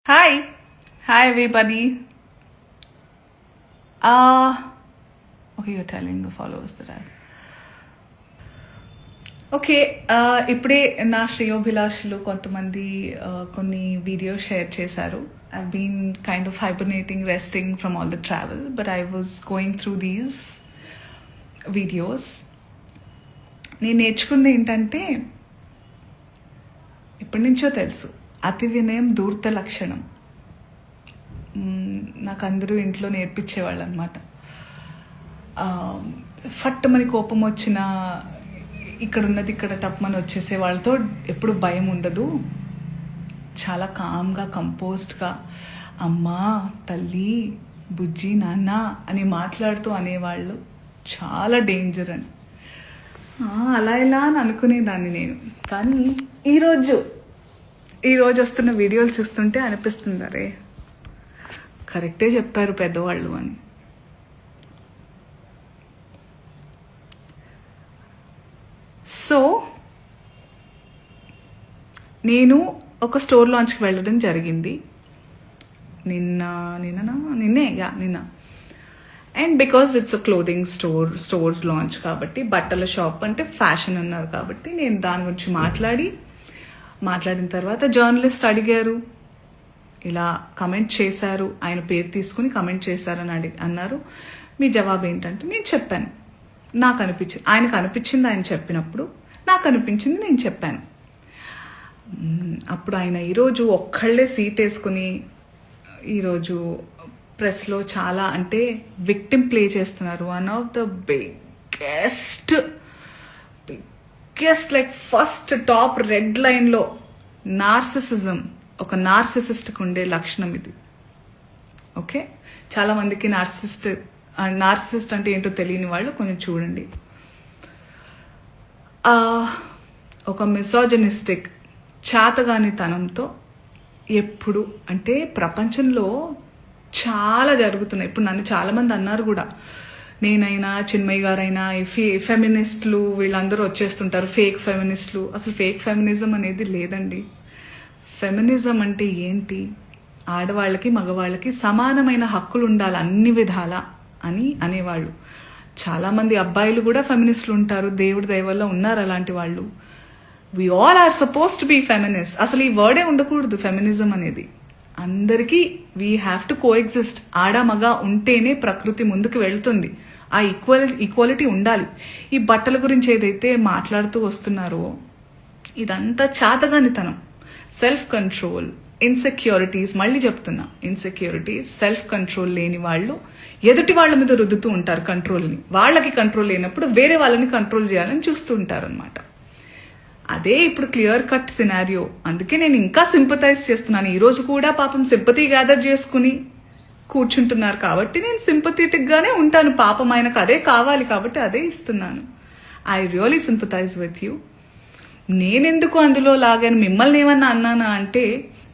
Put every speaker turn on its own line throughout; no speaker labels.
Hi, hi everybody. Okay, you're telling the followers that I. Okay ఇప్పుడే నా శ్రేయోభిలాషులు కొంతమంది కొన్ని వీడియోస్ షేర్ చేశారు. I been kind of hibernating, resting from all the travel, but I was going through these videos. నేను నేర్చుకుంది ఏంటంటే, ఇప్పటి నుంచో తెలుసు, అతి వినయం ధూర్త లక్షణం. నాకు అందరూ ఇంట్లో నేర్పించేవాళ్ళు అనమాట. ఫట్టుమని కోపం వచ్చిన ఇక్కడ ఉన్నది ఇక్కడ టప్మని వచ్చేసే వాళ్ళతో ఎప్పుడు భయం ఉండదు. చాలా కామ్గా, కంపోజ్డ్గా అమ్మా, తల్లి, బుజ్జి, నాన్న అని మాట్లాడుతూ అనేవాళ్ళు చాలా డేంజర్ అని. అలా ఇలా అని అనుకునేదాన్ని నేను. కానీ ఈరోజు వస్తున్న వీడియోలు చూస్తుంటే అనిపిస్తుంది, అరే కరెక్టే చెప్పారు పెద్దవాళ్ళు అని. సో నేను ఒక స్టోర్ లాంచ్కి వెళ్ళడం జరిగింది నిన్న. And because it's a clothing store launch కాబట్టి, బట్టల షాప్ అంటే ఫ్యాషన్ అన్నారు కాబట్టి, నేను దాని గురించి మాట్లాడిన తర్వాత జర్నలిస్ట్ అడిగారు, ఇలా కమెంట్ చేశారు, ఆయన పేరు తీసుకుని కమెంట్ చేశారని అన్నారు. మీ జవాబు ఏంటంటే, నేను చెప్పాను నాకు అనిపించింది, ఆయనకు అనిపించింది ఆయన చెప్పినప్పుడు, నాకు అనిపించింది నేను చెప్పాను. అప్పుడు ఆయన ఈరోజు ఒక్కళ్ళే సీట్ వేసుకుని ఈరోజు ప్రెస్లో చాలా అంటే విక్టిమ్ ప్లే చేస్తున్నారు. One of the biggest like first top red లైన్లో నార్సిసిజం, ఒక నార్సిసిస్ట్కి ఉండే లక్షణం ఇది. ఓకే, చాలా మందికి నార్సిసిస్ట్ అంటే ఏంటో తెలియని వాళ్ళు కొంచెం చూడండి. ఒక మిసోజనిస్టిక్ చాతగానితనంతో ఎప్పుడు అంటే ప్రపంచంలో చాలా జరుగుతున్నాయి. ఇప్పుడు నన్ను చాలామంది అన్నారు కూడా, నేనైనా చిన్మయ్య గారైనా ఫెమినిస్టులు వీళ్ళందరూ వచ్చేస్తుంటారు, ఫేక్ ఫెమినిస్టులు. అసలు ఫేక్ ఫెమినిజం అనేది లేదండి. ఫెమినిజం అంటే ఏంటి? ఆడవాళ్ళకి మగవాళ్ళకి సమానమైన హక్కులు ఉండాలి అన్ని విధాల అని అనేవాళ్ళు. చాలామంది అబ్బాయిలు కూడా ఫెమినిస్టులు ఉంటారు, దేవుడి దయ వల్ల ఉన్నారు అలాంటి వాళ్ళు. We all are suppose to be feminist. అసలు ఈ వర్డే ఉండకూడదు ఫెమినిజం అనేది. అందరికీ we have to coexist. ఆడ మగ ఉంటేనే ప్రకృతి ముందుకు వెళ్తుంది. ఆ ఈక్వాలిటీ ఉండాలి. ఈ బట్టల గురించి ఏదైతే మాట్లాడుతూ వస్తున్నారో ఇదంతా చాతగానితనం, సెల్ఫ్ కంట్రోల్, ఇన్సెక్యూరిటీస్. మళ్ళీ చెప్తున్నా, ఇన్సెక్యూరిటీస్, సెల్ఫ్ కంట్రోల్ లేని వాళ్ళు ఎదుటి వాళ్ళ మీద రుద్దుతూ ఉంటారు కంట్రోల్ని. వాళ్ళకి కంట్రోల్ లేనప్పుడు వేరే వాళ్ళని కంట్రోల్ చేయాలని చూస్తూ ఉంటారు అనమాట. అదే ఇప్పుడు క్లియర్ కట్ సినారియో. అందుకే నేను ఇంకా సింపథైజ్ చేస్తున్నాను. ఈరోజు కూడా పాపం సింపతి గ్యాదర్ చేసుకుని కూర్చుంటున్నారు కాబట్టి నేను సింపథెటిక్ గానే ఉంటాను. పాపం ఆయనకు అదే కావాలి కాబట్టి అదే ఇస్తున్నాను. I really sympathise with you. నేనెందుకు అందులో లాగాను, మిమ్మల్ని ఏమన్నా అన్నానా అంటే,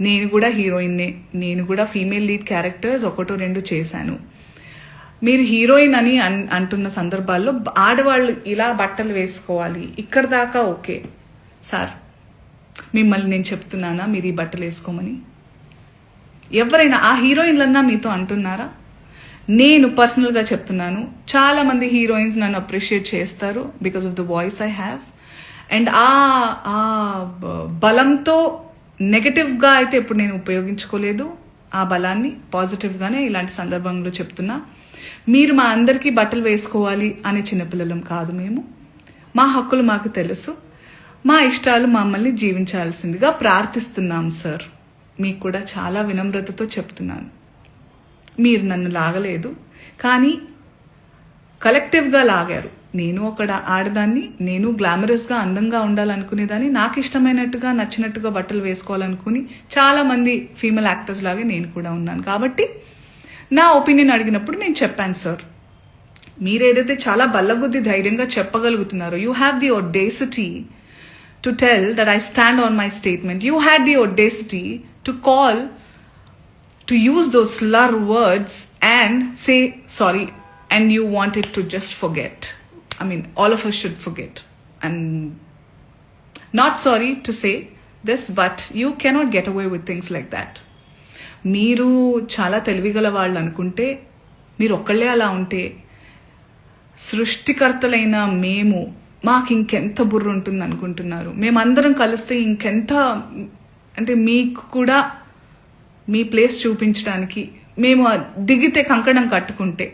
నేను కూడా హీరోయిన్నే, నేను కూడా ఫీమేల్ లీడ్ క్యారెక్టర్స్ 1-2 చేశాను. మీరు హీరోయిన్ అని అంటున్న సందర్భాల్లో ఆడవాళ్ళు ఇలా బట్టలు వేసుకోవాలి, ఇక్కడ దాకా ఓకే సార్. మిమ్మల్ని నేను చెప్తున్నానా మీరు ఈ బట్టలు వేసుకోమని? ఎవరైనా ఆ హీరోయిన్లన్నా మీతో అంటున్నారా? నేను పర్సనల్గా చెప్తున్నాను, చాలా మంది హీరోయిన్స్ నన్ను అప్రిషియేట్ చేస్తారు because of the voice I have. And ఆ బలంతో నెగటివ్గా అయితే ఎప్పుడు నేను ఉపయోగించుకోలేదు. ఆ బలాన్ని పాజిటివ్గానే ఇలాంటి సందర్భంలో చెప్తున్నా. మీరు మా అందరికీ బట్టలు వేసుకోవాలి అనే చిన్నపిల్లలం కాదు మేము. మా హక్కులు మాకు తెలుసు, మా ఇష్టాలు మమ్మల్ని జీవించాల్సిందిగా ప్రార్థిస్తున్నాం సార్. మీకు కూడా చాలా వినమ్రతతో చెప్తున్నాను. మీరు నన్ను లాగలేదు, కానీ కలెక్టివ్గా లాగారు. నేను ఒక ఆడదాన్ని, నేను గ్లామరస్గా అందంగా ఉండాలనుకునేదాన్ని, నాకు ఇష్టమైనట్టుగా నచ్చినట్టుగా బట్టలు వేసుకోవాలనుకుని చాలా మంది ఫీమేల్ యాక్టర్స్ లాగే నేను కూడా ఉన్నాను. కాబట్టి నా ఒపీనియన్ అడిగినప్పుడు నేను చెప్పాను సార్. మీరేదైతే చాలా బల్లగుద్ది ధైర్యంగా చెప్పగలుగుతున్నారో, you have the audacity to tell that I stand on my statement. You had the audacity to call, to use those slur words and say sorry, and you wanted to just forget. I mean, all of us should forget. I'm not sorry to say this, but you cannot get away with things like that. మీరు చాలా తెలివిగల వాళ్ళు అనుకుంటే, మీరు ఒక్కళ్ళే అలా ఉంటే, సృష్టికర్తలైన మేము మాకు ఇంకెంత బుర్ర ఉంటుంది అనుకుంటున్నారు? మేమందరం కలిస్తే ఇంకెంత, అంటే మీకు కూడా మీ ప్లేస్ చూపించడానికి మేము దిగితే కంకణం కట్టుకుంటే,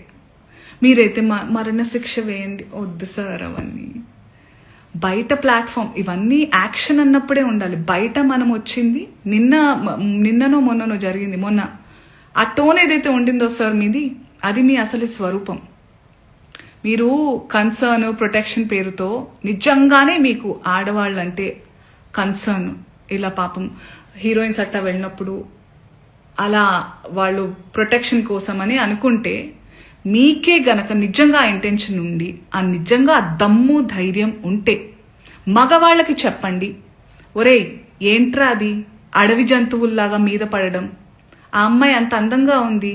మీరైతే మరణశిక్ష వేయండి. వద్దు సార్ అవన్నీ. బయట ప్లాట్ఫామ్ ఇవన్నీ యాక్షన్ అన్నప్పుడే ఉండాలి. బయట మనం వచ్చింది నిన్ననో మొన్ననో జరిగింది. మొన్న ఆ టోన్ ఏదైతే ఉండిందో సార్ మీది, అది మీ అసలు స్వరూపం. మీరు కన్సర్న్ ప్రొటెక్షన్ పేరుతో నిజంగానే మీకు ఆడవాళ్ళంటే కన్సర్న్, ఇలా పాపం హీరోయిన్స్ అట్టా వెళ్ళినప్పుడు అలా వాళ్ళు ప్రొటెక్షన్ కోసం అని అనుకుంటే, మీకే గనక నిజంగా ఇంటెన్షన్ ఉండి ఆ నిజంగా దమ్ము ధైర్యం ఉంటే మగవాళ్ళకి చెప్పండి, ఒరేయ్ ఏంట్రా అది అడవి జంతువుల్లాగా మీద పడడం, ఆ అమ్మాయి అంత అందంగా ఉంది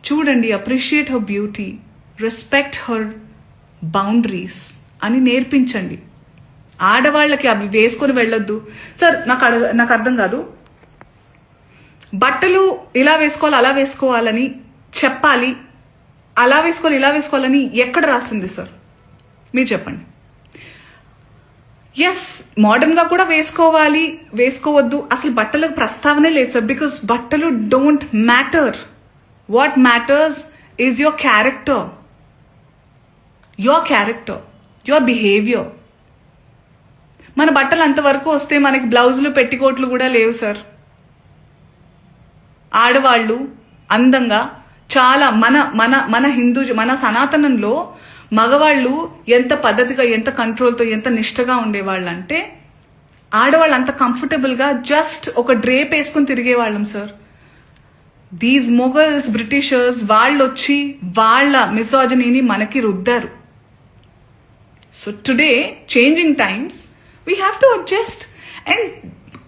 చూడండి, appreciate her beauty, respect her boundaries అని నేర్పించండి. ఆడవాళ్ళకి అవి వేసుకొని వెళ్ళొద్దు సార్. నాకు అర్థం కాదు, బట్టలు ఇలా వేసుకోవాలి అలా వేసుకోవాలని చెప్పాలి, అలా వేసుకోవాలి ఇలా వేసుకోవాలని ఎక్కడ రాస్తుంది సార్? మీరు చెప్పండి. ఎస్, మోడర్న్గా కూడా వేసుకోవాలి, వేసుకోవద్దు, అసలు బట్టలకు ప్రస్తావనే లేదు సార్. బికాస్ బట్టలు don't matter. What matters is your character, your behaviour. మన బట్టలు అంతవరకు వస్తే మనకి బ్లౌజులు పెట్టికోట్లు కూడా లేవు సార్. ఆడవాళ్ళు అందంగా చాలా మన మన సనాతనంలో మగవాళ్ళు ఎంత పద్ధతిగా, ఎంత కంట్రోల్తో, ఎంత నిష్టగా ఉండేవాళ్ళు అంటే, ఆడవాళ్ళు అంత కంఫర్టబుల్గా జస్ట్ ఒక డ్రేప్ వేసుకుని తిరిగేవాళ్ళం సార్. దీస్ మొఘల్స్, బ్రిటిషర్స్ వాళ్ళు వచ్చి వాళ్ళ మిసాజినీని మనకి రుద్దారు. So today changing times, we have to adjust. And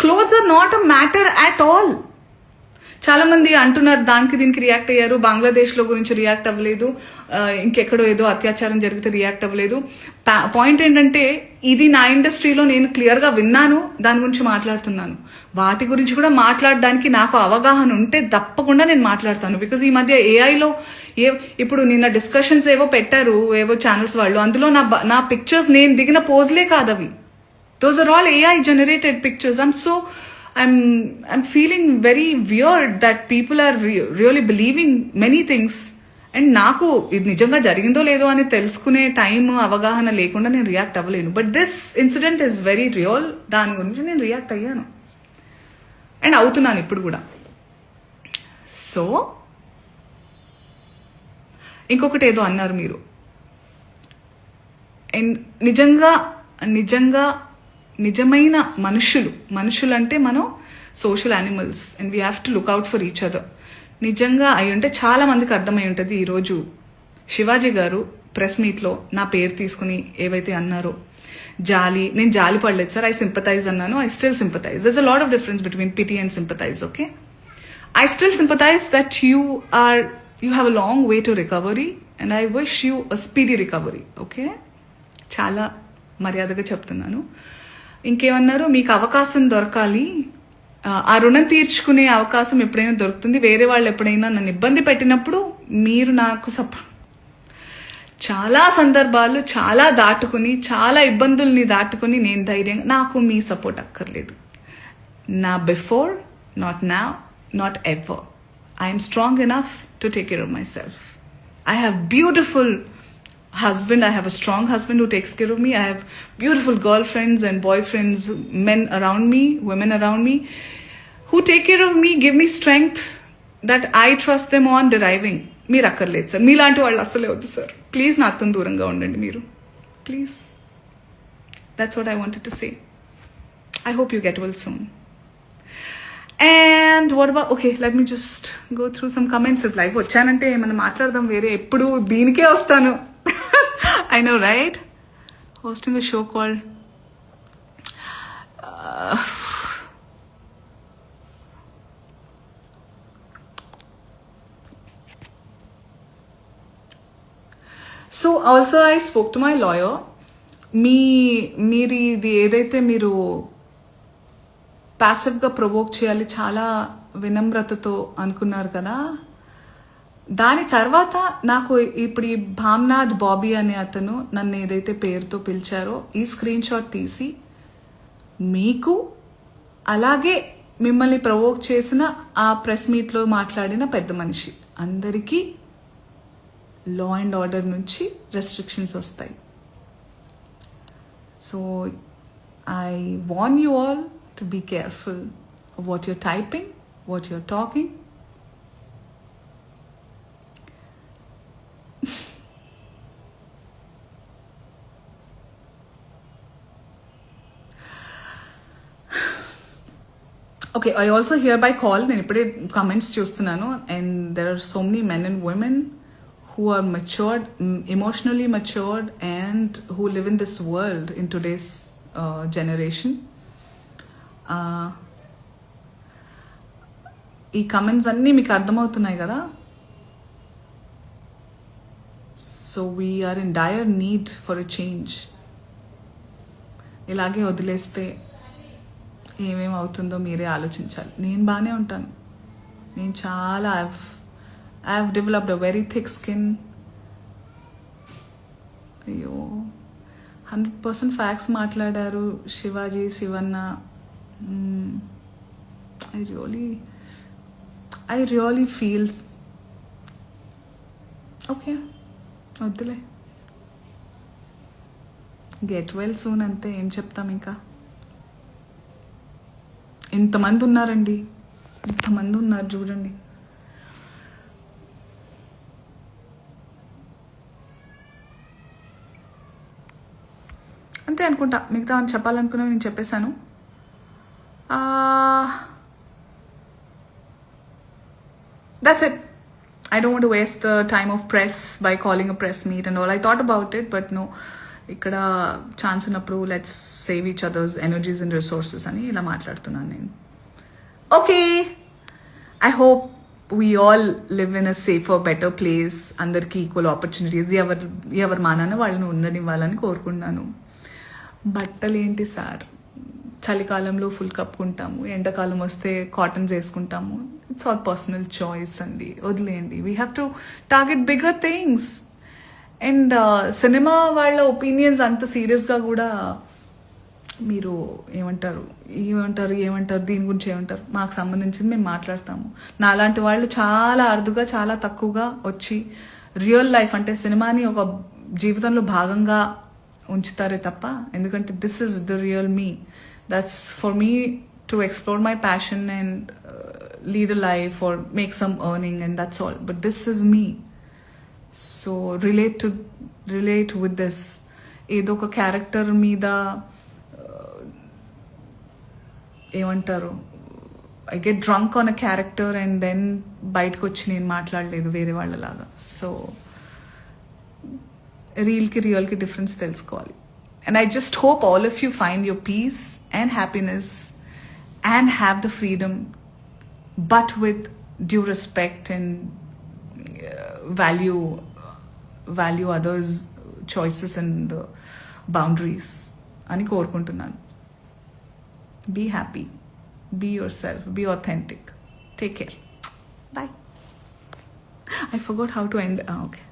clothes are not a matter at all. చాలా మంది అంటున్నారు దానికి దీనికి రియాక్ట్ అయ్యారు, బంగ్లాదేశ్లో గురించి రియాక్ట్ అవ్వలేదు, ఇంకెక్కడో ఏదో అత్యాచారం జరిగితే రియాక్ట్ అవ్వలేదు. పాయింట్ ఏంటంటే, ఇది నా ఇండస్ట్రీలో నేను క్లియర్గా విన్నాను, దాని గురించి మాట్లాడుతున్నాను. వాటి గురించి కూడా మాట్లాడడానికి నాకు అవగాహన ఉంటే తప్పకుండా నేను మాట్లాడతాను. బికాజ్ ఈ మధ్య ఏఐలో ఇప్పుడు నిన్న డిస్కషన్స్ ఏవో పెట్టారు ఏవో ఛానల్స్ వాళ్ళు, అందులో నా పిక్చర్స్ నేను దిగిన పోజ్లే కాదవి. Those are all AI generated pictures. I'm feeling very weird that people are really believing many things. And నాకు ఇది నిజంగా జరిగిందో లేదో అని తెలుసుకునే టైం, అవగాహన లేకుండా నేను రియాక్ట్ అవ్వలేను. But this incident is very real. దాని గురించి నేను రియాక్ట్ అయ్యాను అండ్ అవుతున్నాను ఇప్పుడు కూడా. సో ఇంకొకటి ఏదో అన్నారు మీరు, అండ్ నిజమైన మనుషులు అంటే మనం social animals and we have to look out for each other. నిజంగా అయి ఉంటే చాలా మందికి అర్థమై ఉంటుంది. ఈరోజు శివాజీ గారు ప్రెస్ మీట్లో నా పేరు తీసుకుని ఏవైతే అన్నారో, నేను జాలి పడలేదు సార్, ఐ సింపథైజ్ అన్నాను. I still sympathise. దర్స్ a lot of difference between pity and sympathise. Okay, I still sympathise that you have a long way to recovery and I wish you a speedy recovery. Okay, చాలా మర్యాదగా చెప్తున్నాను. ఇంకేమన్నారు, మీకు అవకాశం దొరకాలి, ఆ రుణం తీర్చుకునే అవకాశం ఎప్పుడైనా దొరుకుతుంది, వేరే వాళ్ళు ఎప్పుడైనా నన్ను ఇబ్బంది పెట్టినప్పుడు మీరు నాకు చాలా సందర్భాలు చాలా ఇబ్బందుల్ని దాటుకుని నేను ధైర్యంగా, నాకు మీ సపోర్ట్ అక్కర్లేదు. నా before, not now, not ever. I'm strong enough to take care of my self. I have beautiful husband. I have a strong husband who takes care of me. I have beautiful girlfriends and boyfriends, men around me, women around me, who take care of me, give me strength that I trust them on deriving. మీరు అక్కర్లేదు sir, మీలాంటి వాళ్ళు అస్సలే వద్దు sir. Please నాతో దూరంగా ఉండండి మీరు, please. That's what I wanted to say. I hope you get well soon. And what about, okay, let me just go through some comments. If live వచ్చానంటే మనం మాట్లాడదాం, వేరే ఎప్పుడు దీనికే వస్తాను. I know, right? Hosting a show called so also I spoke to my lawyer. మీరు ఇది ఏదైతే మీరు ప్యాసివ్గా ప్రొవోక్ చేయాలి, చాలా వినమ్రతతో అనుకున్నారు కదా, దాని తర్వాత నాకు ఇప్పుడు ఈ భామ్నాథ్ బాబీ అనే అతను నన్ను ఏదైతే పేరుతో పిలిచారో ఈ స్క్రీన్ షాట్ తీసి మీకు అలాగే మిమ్మల్ని ప్రవోక్ చేసిన ఆ ప్రెస్ మీట్లో మాట్లాడిన పెద్ద మనిషి అందరికీ లా అండ్ ఆర్డర్ నుంచి రెస్ట్రిక్షన్స్ వస్తాయి. So I warn you all to be careful what you're typing, what you're talking. Okay, I also hereby call, నేను ఇప్పుడే కమెంట్స్ చూస్తున్నాను, and there are so many men and women who are matured, emotionally matured, and who live in this world in today's generation. ఈ comments అన్నీ మీకు అర్థమవుతున్నాయి కదా. So we are in dire need for a change. ఇలాగే వదిలేస్తే ఏమేమి అవుతుందో మీరే ఆలోచించాలి. నేను బాగానే ఉంటాను, నేను చాలా I have developed a very thick skin. అయ్యో 100% ఫ్యాక్ట్స్ మాట్లాడారు Shivaji, Shivanna. I really feels okay, వద్దులే, గెట్ వెల్ సూన్ అంతే. ఏం చెప్తాం ఇంకా. ఇంతమంది ఉన్నారండి, ఇంతమంది ఉన్నారు చూడండి. అంతే అనుకుంటా, మిగతా చెప్పాలనుకున్నా నేను చెప్పేశాను. That's it. I don't want to waste the time of press by calling a press meet and all. I thought about it, but no. ఇక్కడ ఛాన్స్ ఉన్నప్పుడు let's save each others energies and resources అని ఇలా మాట్లాడుతున్నాను నేను. Okay, I hope we all live in a safer better place. అందరికీ equal opportunities ఎవరి మానాన వాళ్ళని ఉండనివ్వాలని కోరుకుంటున్నాను. బట్టలు ఏంటి సార్, చలికాలంలో ఫుల్ కప్పుకుంటాము, ఎండాకాలం వస్తే కాటన్స్ వేసుకుంటాము. ఇట్స్ ఆల్ పర్సనల్ చాయిస్ అండి, వదిలేయండి. We have to target bigger things. And cinema వాళ్ళ ఒపీనియన్స్ అంత సీరియస్గా కూడా మీరు ఏమంటారు దీని గురించి ఏమంటారు, మాకు సంబంధించింది మేము మాట్లాడతాము. నాలాంటి వాళ్ళు చాలా అరుదుగా, చాలా తక్కువగా వచ్చి రియల్ లైఫ్ అంటే సినిమాని ఒక జీవితంలో భాగంగా ఉంచుతారే తప్ప, ఎందుకంటే this is the real me. That's for me to explore my passion and lead a life or make some earning and that's all. But this is me. So relate with this. ఏదో ఒక character మీద ఏమంటారు, I get drunk on a character and then బయటకు వచ్చి నేను మాట్లాడలేదు వేరే వాళ్ళలాగా. సో రియల్కి డిఫరెన్స్ తెలుసుకోవాలి. And I just hope all of you find your peace and happiness and have the freedom, but with due respect and value others' choices and boundaries అని కోరుకుంటున్నాను. Be happy, be yourself, be authentic, take care, bye. I forgot how to end. Okay.